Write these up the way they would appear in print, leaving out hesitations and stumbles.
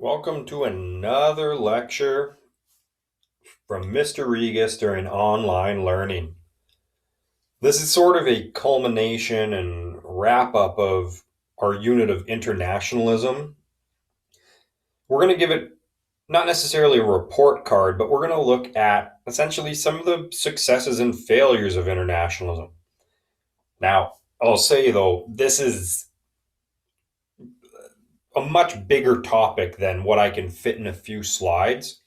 Welcome to another lecture from Mr. Regis during online learning. This is sort of a culmination and wrap up of our unit of internationalism. We're going to give it not necessarily a report card, but we're going to look at essentially some of the successes and failures of internationalism. Now, I'll say though, this is a much bigger topic than what I can fit in a few slides.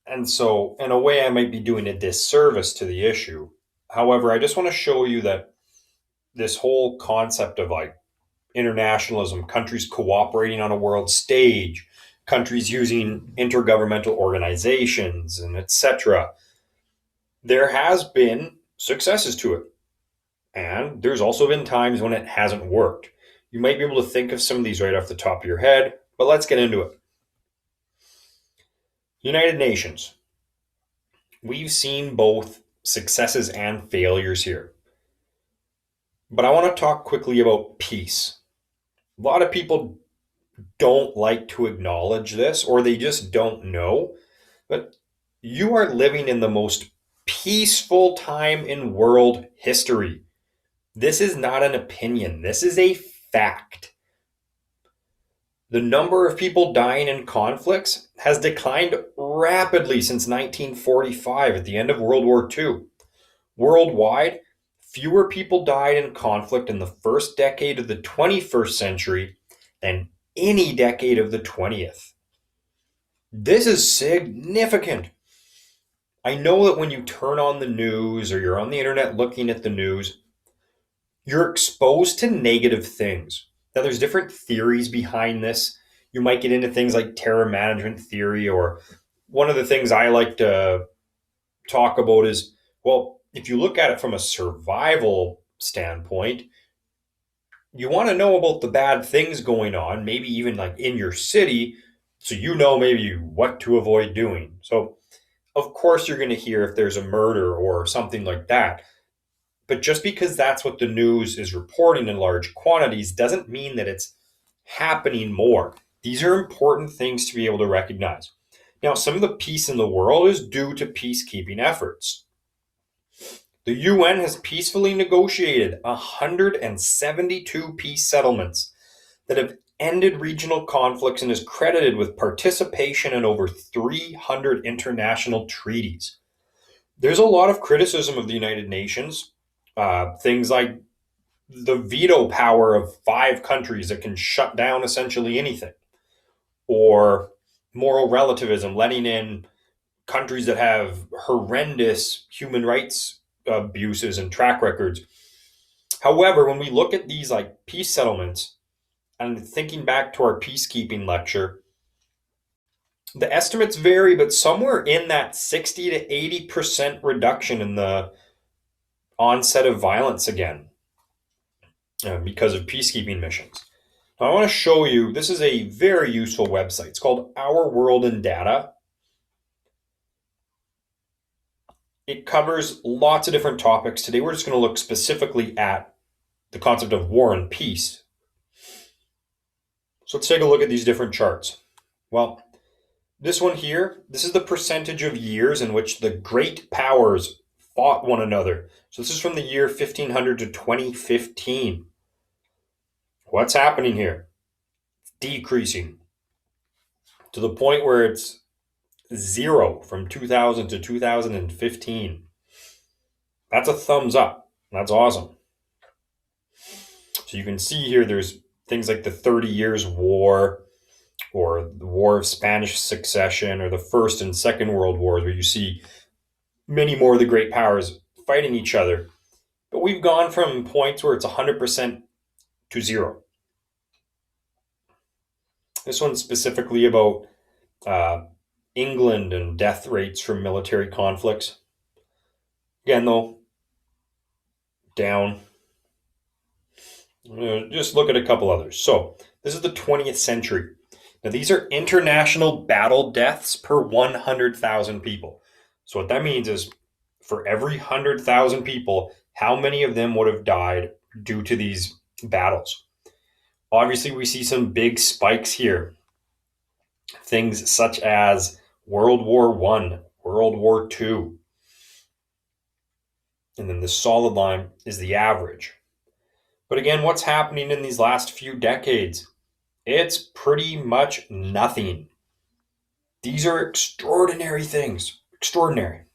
And so, in a way, I might be doing a disservice to the issue. However, I just want to show you that this whole concept of like internationalism, countries cooperating on a world stage, countries using intergovernmental organizations, and etc., there has been successes to it. And there's also been times when it hasn't worked. You might be able to think of some of these right off the top of your head, but let's get into it. United Nations. We've seen both successes and failures here. But I want to talk quickly about peace. A lot of people don't like to acknowledge this, or they just don't know. But you are living in the most peaceful time in world history. This is not an opinion, this is a fact. The number of people dying in conflicts has declined rapidly since 1945 at the end of World War II. Worldwide, fewer people died in conflict in the first decade of the 21st century than any decade of the 20th. This is significant. I know that when you turn on the news or you're on the internet looking at the news, you're exposed to negative things. Now, there's different theories behind this. You might get into things like terror management theory, or one of the things I like to talk about is, well, if you look at it from a survival standpoint, you want to know about the bad things going on, maybe even like in your city, so you know maybe what to avoid doing. So, of course, you're going to hear if there's a murder or something like that. But just because that's what the news is reporting in large quantities doesn't mean that it's happening more. These are important things to be able to recognize. Now, some of the peace in the world is due to peacekeeping efforts. The UN has peacefully negotiated 172 peace settlements that have ended regional conflicts and is credited with participation in over 300 international treaties. There's a lot of criticism of the United Nations, things like the veto power of 5 countries that can shut down essentially anything, or moral relativism, letting in countries that have horrendous human rights abuses and track records. However, when we look at these like peace settlements, and thinking back to our peacekeeping lecture, the estimates vary, but somewhere in that 60 to 80% reduction in the onset of violence again because of peacekeeping missions. Now, I want to show you, this is a very useful website. It's called Our World in Data. It covers lots of different topics. Today, we're just going to look specifically at the concept of war and peace. So let's take a look at these different charts. Well, this one here, this is the percentage of years in which the great powers fought one another. So this is from the year 1500 to 2015. What's happening here? It's decreasing to the point where it's zero from 2000 to 2015. That's a thumbs up. That's awesome. So you can see here there's things like the 30 Years' War, or the War of Spanish Succession, or the First and Second World Wars, where you see many more of the great powers fighting each other. But we've gone from points where it's 100% to zero. This one's specifically about England and death rates from military conflicts. Again, though, down. Just look at a couple others. So, this is the 20th century. Now, these are international battle deaths per 100,000 people. So, what that means is for every 100,000 people, how many of them would have died due to these battles? Obviously, we see some big spikes here. Things such as World War One, World War Two, and then the solid line is the average. But again, what's happening in these last few decades? It's pretty much nothing. These are extraordinary things. Extraordinary.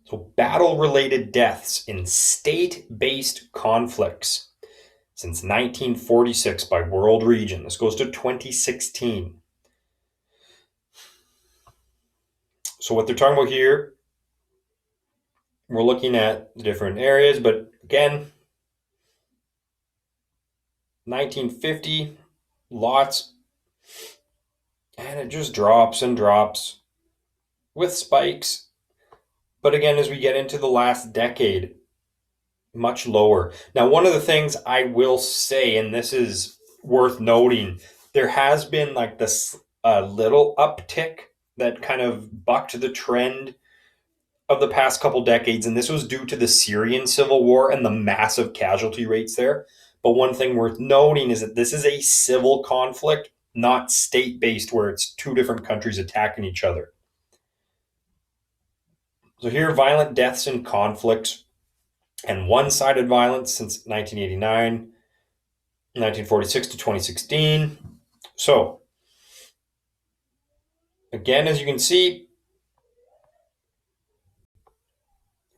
So, battle related deaths in state based conflicts since 1946 by world region. This goes to 2016. So, what they're talking about here, we're looking at the different areas, but again, 1950, lots, and it just drops and drops with spikes. But again, as we get into the last decade, much lower. Now, one of the things I will say, and this is worth noting, there has been like this little uptick that kind of bucked the trend of the past couple decades, and this was due to the Syrian civil war and the massive casualty rates there. But one thing worth noting is that this is a civil conflict, not state based, where it's two different countries attacking each other. So here, violent deaths in conflicts and one-sided violence since 1989, 1946 to 2016. So, again, as you can see,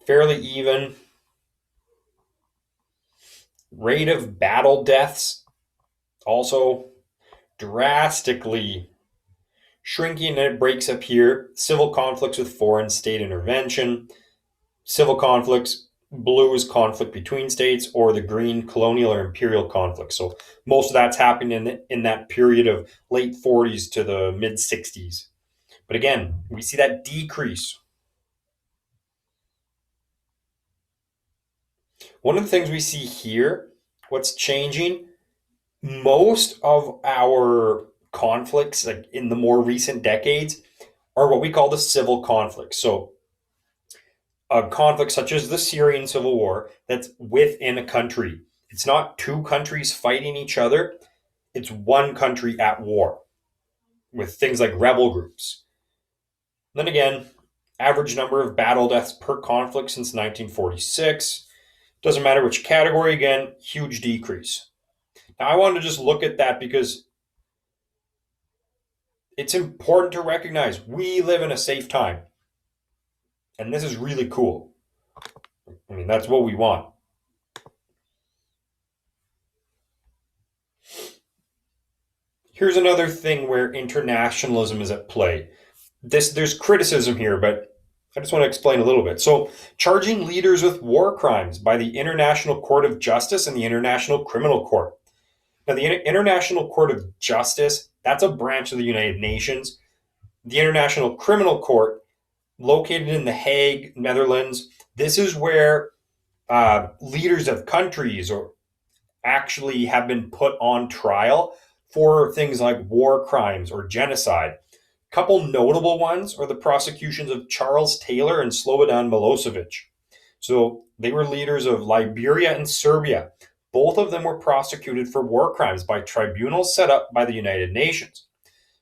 fairly even. Rate of battle deaths also drastically shrinking, and it breaks up here. Civil conflicts with foreign state intervention, civil conflicts, blue is conflict between states, or the green colonial or imperial conflict. So most of that's happening in that period of late 40s to the mid 60s. But again, we see that decrease. One of the things we see here, what's changing, most of our conflicts, like in the more recent decades, are what we call the civil conflicts. So a conflict such as the Syrian civil war that's within a country. It's not two countries fighting each other, it's one country at war with things like rebel groups. Then again, average number of battle deaths per conflict since 1946. Doesn't matter which category, again, huge decrease. Now, I wanted to just look at that because it's important to recognize we live in a safe time. And this is really cool. I mean, that's what we want. Here's another thing where internationalism is at play. There's criticism here, but I just want to explain a little bit. So, charging leaders with war crimes by the International Court of Justice and the International Criminal Court. Now, the International Court of Justice, that's a branch of the United Nations. The International Criminal Court, located in The Hague, Netherlands, this is where leaders of countries or actually have been put on trial for things like war crimes or genocide. A couple notable ones are the prosecutions of Charles Taylor and Slobodan Milosevic. So they were leaders of Liberia and Serbia. Both of them were prosecuted for war crimes by tribunals set up by the United Nations.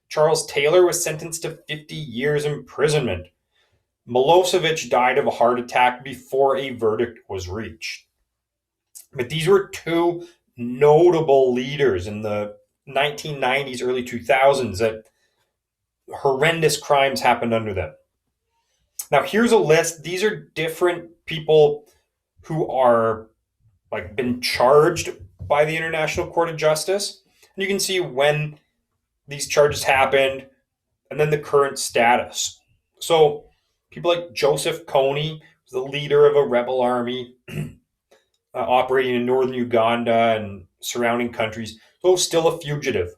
Charles Taylor was sentenced to 50 years imprisonment. Milosevic died of a heart attack before a verdict was reached. But these were two notable leaders in the 1990s, early 2000s that horrendous crimes happened under them. Now, here's a list. These are different people who are like been charged by the International Court of Justice. And you can see when these charges happened and then the current status. So people like Joseph Kony was the leader of a rebel army operating in northern Uganda and surrounding countries, though still a fugitive.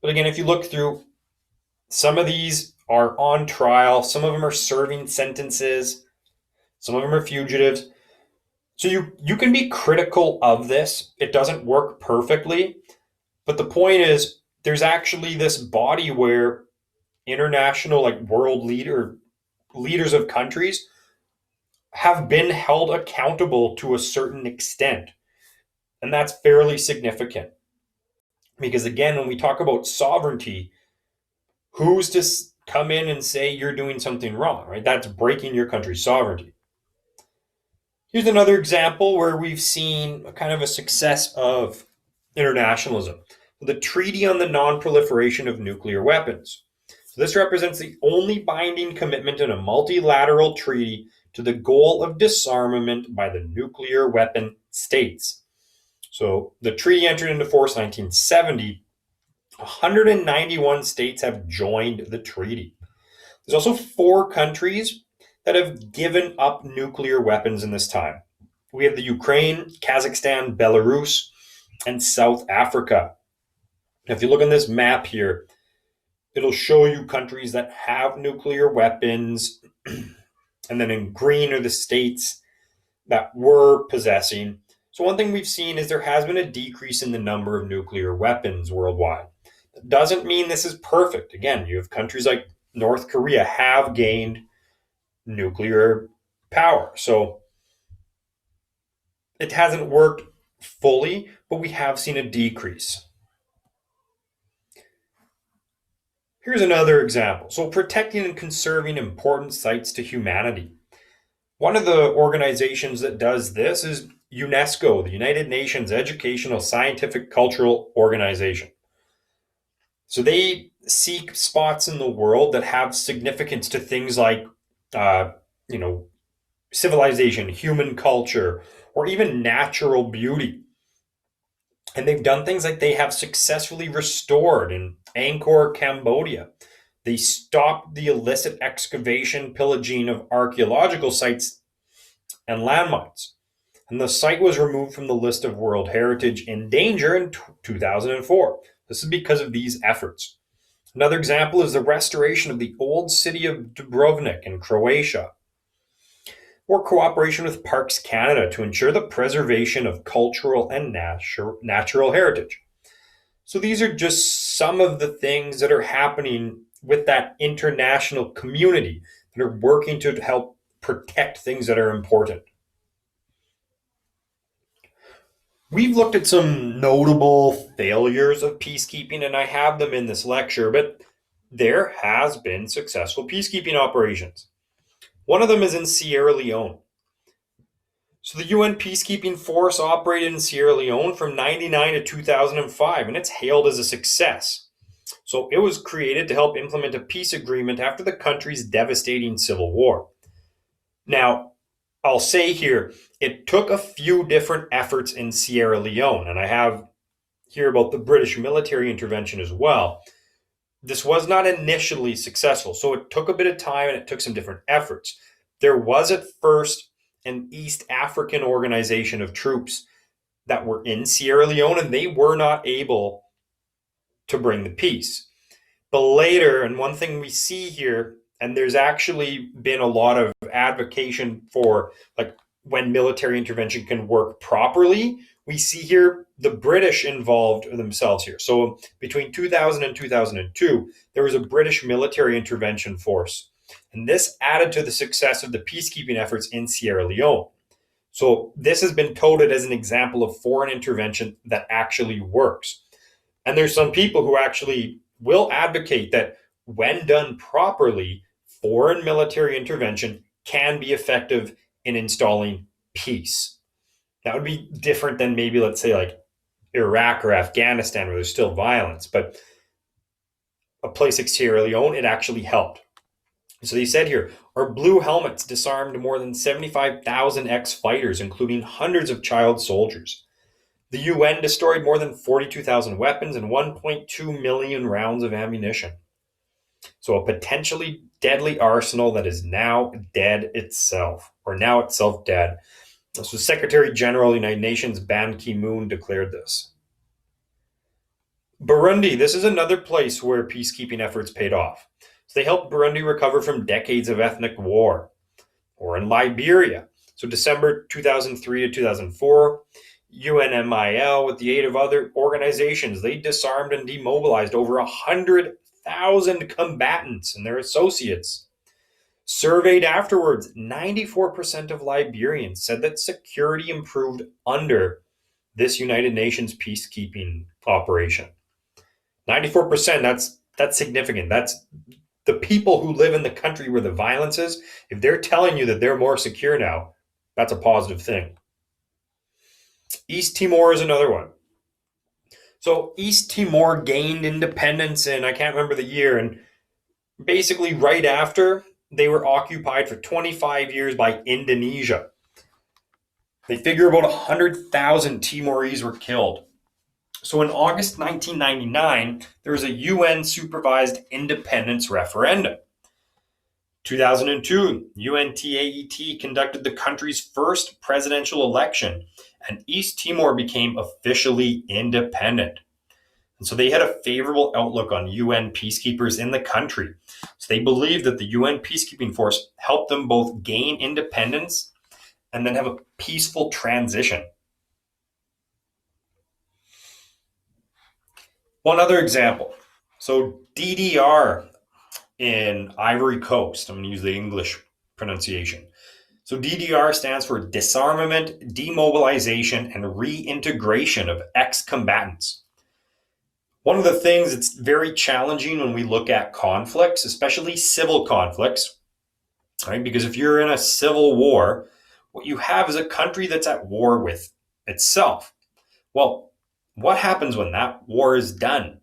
But again, if you look through, some of these are on trial, some of them are serving sentences, some of them are fugitives. So you can be critical of this. It doesn't work perfectly, but the point is there's actually this body where international, like world leaders of countries have been held accountable to a certain extent. And that's fairly significant. Because again, when we talk about sovereignty, who's to come in and say you're doing something wrong, right? That's breaking your country's sovereignty. Here's another example where we've seen kind of a success of internationalism. The Treaty on the Non-Proliferation of Nuclear Weapons. So this represents the only binding commitment in a multilateral treaty to the goal of disarmament by the nuclear weapon states. So the treaty entered into force in 1970. 191 states have joined the treaty. There's also 4 countries that have given up nuclear weapons in this time. We have the Ukraine, Kazakhstan, Belarus, and South Africa. Now, if you look on this map here, it'll show you countries that have nuclear weapons, and then in green are the states that were possessing. So one thing we've seen is there has been a decrease in the number of nuclear weapons worldwide. That doesn't mean this is perfect. Again, you have countries like North Korea have gained nuclear power. So it hasn't worked fully, but we have seen a decrease. Here's another example. So protecting and conserving important sites to humanity. One of the organizations that does this is UNESCO, the United Nations Educational, Scientific, Cultural Organization. So they seek spots in the world that have significance to things like, uh, you know, civilization, human culture, or even natural beauty. And they've done things like they have successfully restored in Angkor, Cambodia. They stopped the illicit excavation, pillaging of archaeological sites and landmines. And the site was removed from the list of World Heritage in danger in 2004. This is because of these efforts. Another example is the restoration of the old city of Dubrovnik in Croatia, or cooperation with Parks Canada to ensure the preservation of cultural and natural heritage. So these are just some of the things that are happening with that international community that are working to help protect things that are important. We've looked at some notable failures of peacekeeping, and I have them in this lecture, but there has been successful peacekeeping operations. One of them is in Sierra Leone. So the UN peacekeeping force operated in Sierra Leone from 99 to 2005, and it's hailed as a success. So it was created to help implement a peace agreement after the country's devastating civil war. Now, I'll say here, it took a few different efforts in Sierra Leone, and I have here about the British military intervention as well. This was not initially successful, so it took a bit of time and it took some different efforts. There was at first an East African organization of troops that were in Sierra Leone, and they were not able to bring the peace. But later, and one thing we see here, and there's actually been a lot of advocacy for like when military intervention can work properly. We see here the British involved themselves here. So between 2000 and 2002, there was a British military intervention force. And this added to the success of the peacekeeping efforts in Sierra Leone. So this has been touted as an example of foreign intervention that actually works. And there's some people who actually will advocate that when done properly, foreign military intervention can be effective in installing peace. That would be different than maybe, let's say, like Iraq or Afghanistan, where there's still violence. But a place like Sierra Leone, it actually helped. So they said here, our blue helmets disarmed more than 75,000 ex-fighters, including hundreds of child soldiers. The UN destroyed more than 42,000 weapons and 1.2 million rounds of ammunition. So a potentially deadly arsenal that is now dead itself, or now itself dead. So Secretary General of the United Nations Ban Ki-moon declared this. Burundi, this is another place where peacekeeping efforts paid off. So they helped Burundi recover from decades of ethnic war. Or in Liberia, so December 2003 to 2004, UNMIL, with the aid of other organizations, they disarmed and demobilized over 100,000 combatants and their associates. Surveyed afterwards, 94% of Liberians said that security improved under this United Nations peacekeeping operation. 94%, that's significant. That's the people who live in the country where the violence is. If they're telling you that they're more secure now, that's a positive thing. East Timor is another one. So East Timor gained independence in, I can't remember the year, and basically right after they were occupied for 25 years by Indonesia. They figure about 100,000 Timorese were killed. So in August 1999, there was a UN supervised independence referendum. 2002, UNTAET conducted the country's first presidential election, and East Timor became officially independent. And so they had a favorable outlook on UN peacekeepers in the country. So they believed that the UN peacekeeping force helped them both gain independence and then have a peaceful transition. One other example. So DDR in Ivory Coast, I'm going to use the English pronunciation. So DDR stands for Disarmament, Demobilization, and Reintegration of Ex-Combatants. One of the things that's very challenging when we look at conflicts, especially civil conflicts, right? Because if you're in a civil war, what you have is a country that's at war with itself. Well, what happens when that war is done?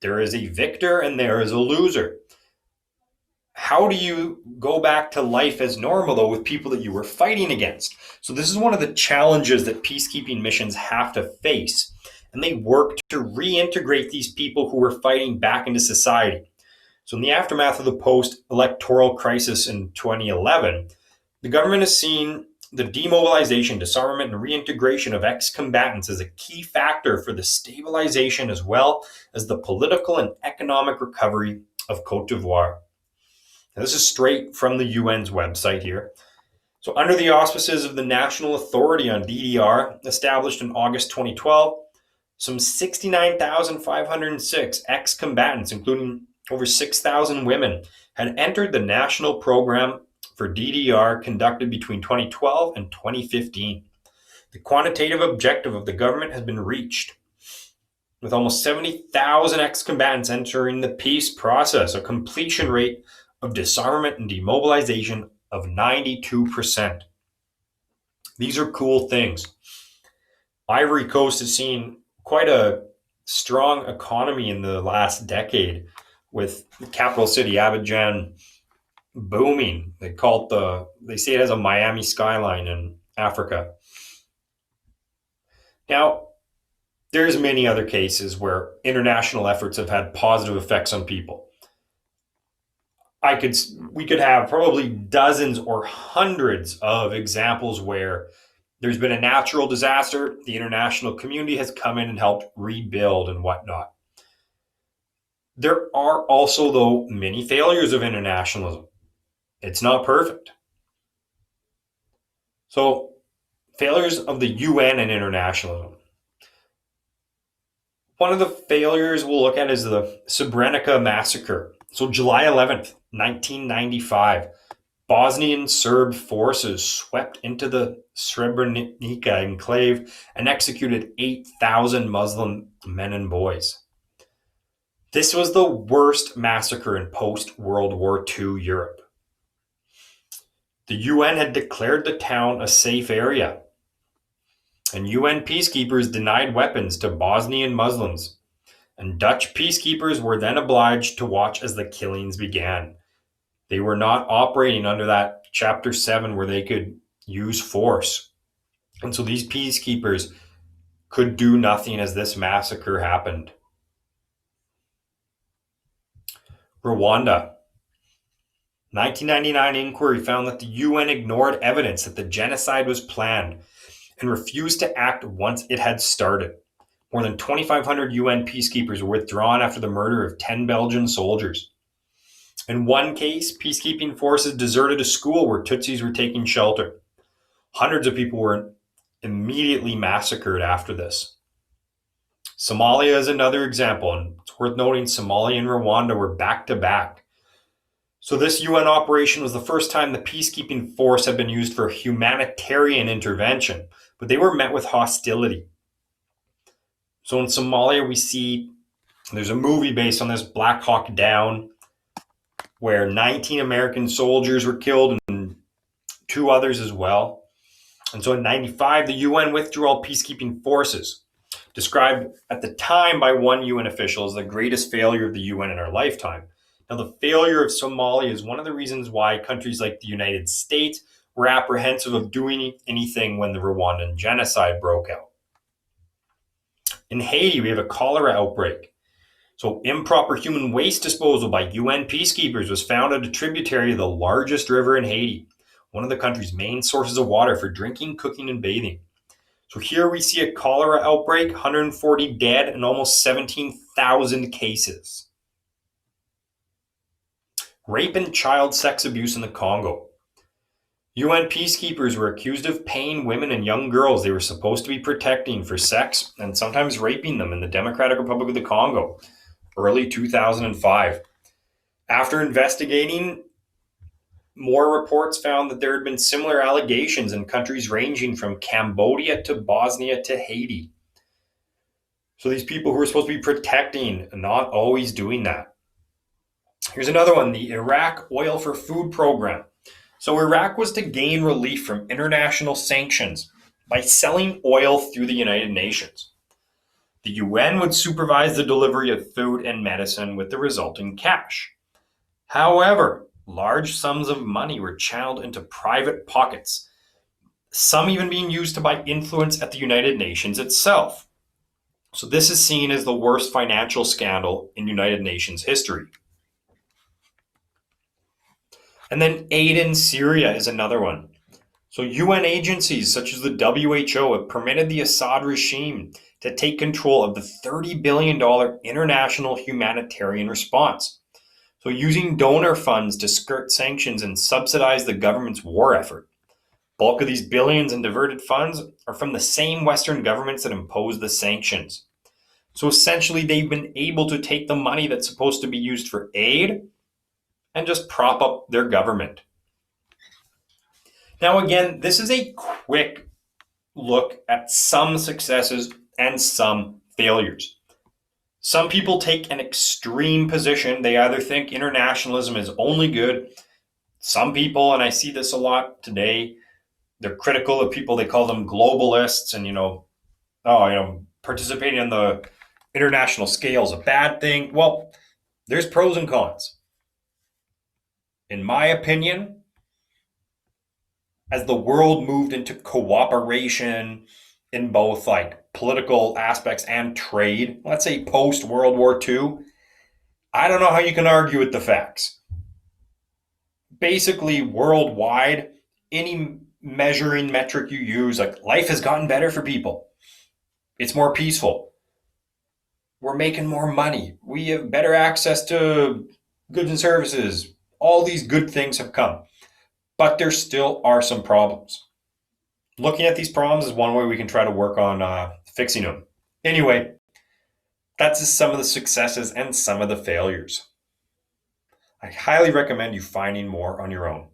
There is a victor and there is a loser. How do you go back to life as normal, though, with people that you were fighting against? So this is one of the challenges that peacekeeping missions have to face. And they work to reintegrate these people who were fighting back into society. So in the aftermath of the post-electoral crisis in 2011, the government has seen the demobilization, disarmament, and reintegration of ex-combatants as a key factor for the stabilization as well as the political and economic recovery of Côte d'Ivoire. Now, this is straight from the UN's website here. So under the auspices of the National Authority on DDR, established in August 2012, some 69,506 ex-combatants, including over 6,000 women, had entered the national program for DDR conducted between 2012 and 2015. The quantitative objective of the government has been reached, with almost 70,000 ex-combatants entering the peace process, a completion rate of disarmament and demobilization of 92%. These are cool things. Ivory Coast has seen quite a strong economy in the last decade, with the capital city Abidjan booming. They say it has a Miami skyline in Africa. Now, there's many other cases where international efforts have had positive effects on people. We could have probably dozens or hundreds of examples where there's been a natural disaster, the international community has come in and helped rebuild and whatnot. There are also, though, many failures of internationalism. It's not perfect. So, failures of the UN and internationalism. One of the failures we'll look at is the Srebrenica massacre. So July 11th, 1995, Bosnian Serb forces swept into the Srebrenica enclave and executed 8,000 Muslim men and boys. This was the worst massacre in post-World War II Europe. The UN had declared the town a safe area, and UN peacekeepers denied weapons to Bosnian Muslims, and Dutch peacekeepers were then obliged to watch as the killings began. They were not operating under that Chapter 7 where they could use force. And so these peacekeepers could do nothing as this massacre happened. Rwanda. 1999 inquiry found that the UN ignored evidence that the genocide was planned and refused to act once it had started. More than 2,500 UN peacekeepers were withdrawn after the murder of 10 Belgian soldiers. In one case, peacekeeping forces deserted a school where Tutsis were taking shelter. Hundreds of people were immediately massacred after this. Somalia is another example, and it's worth noting Somalia and Rwanda were back to back. So this UN operation was the first time the peacekeeping force had been used for humanitarian intervention, but they were met with hostility. So in Somalia, we see There's a movie based on this, Black Hawk Down, where 19 American soldiers were killed and two others as well. And so in 95, the UN withdrew all peacekeeping forces, described at the time by one UN official as the greatest failure of the UN in our lifetime. Now, the failure of Somalia is one of the reasons why countries like the United States were apprehensive of doing anything when the Rwandan genocide broke out. In Haiti, we have a cholera outbreak. So, improper human waste disposal by UN peacekeepers was found at a tributary of the largest river in Haiti, one of the country's main sources of water for drinking, cooking, and bathing. So here we see a cholera outbreak, 140 dead, and almost 17,000 cases. Rape and child sex abuse in the Congo. UN peacekeepers were accused of paying women and young girls they were supposed to be protecting for sex and sometimes raping them in the Democratic Republic of the Congo, early 2005. After investigating, more reports found that there had been similar allegations in countries ranging from Cambodia to Bosnia to Haiti. So these people who were supposed to be protecting are not always doing that. Here's another one, the Iraq Oil for Food program. So Iraq was to gain relief from international sanctions by selling oil through the United Nations. The UN would supervise the delivery of food and medicine with the resulting cash. However, large sums of money were channeled into private pockets, some even being used to buy influence at the United Nations itself. So this is seen as the worst financial scandal in United Nations history. And then aid in Syria is another one. So UN agencies such as the WHO have permitted the Assad regime to take control of the $30 billion international humanitarian response. So using donor funds to skirt sanctions and subsidize the government's war effort. Bulk of these billions in diverted funds are from the same Western governments that imposed the sanctions. So essentially, they've been able to take the money that's supposed to be used for aid and just prop up their government. Now, again, this is a quick look at some successes and some failures. Some people take an extreme position. They either think internationalism is only good. Some people, and I see this a lot today, they're critical of people. They call them globalists, and participating in the international scale is a bad thing. Well, there's pros and cons. In my opinion, as the world moved into cooperation in both like political aspects and trade, let's say post World War II, I don't know how you can argue with the facts. Basically, worldwide, any measuring metric you use, like life has gotten better for people. It's more peaceful. We're making more money. We have better access to goods and services. All these good things have come, but there still are some problems. Looking at these problems is one way we can try to work on fixing them. Anyway, that's just some of the successes and some of the failures. I highly recommend you finding more on your own.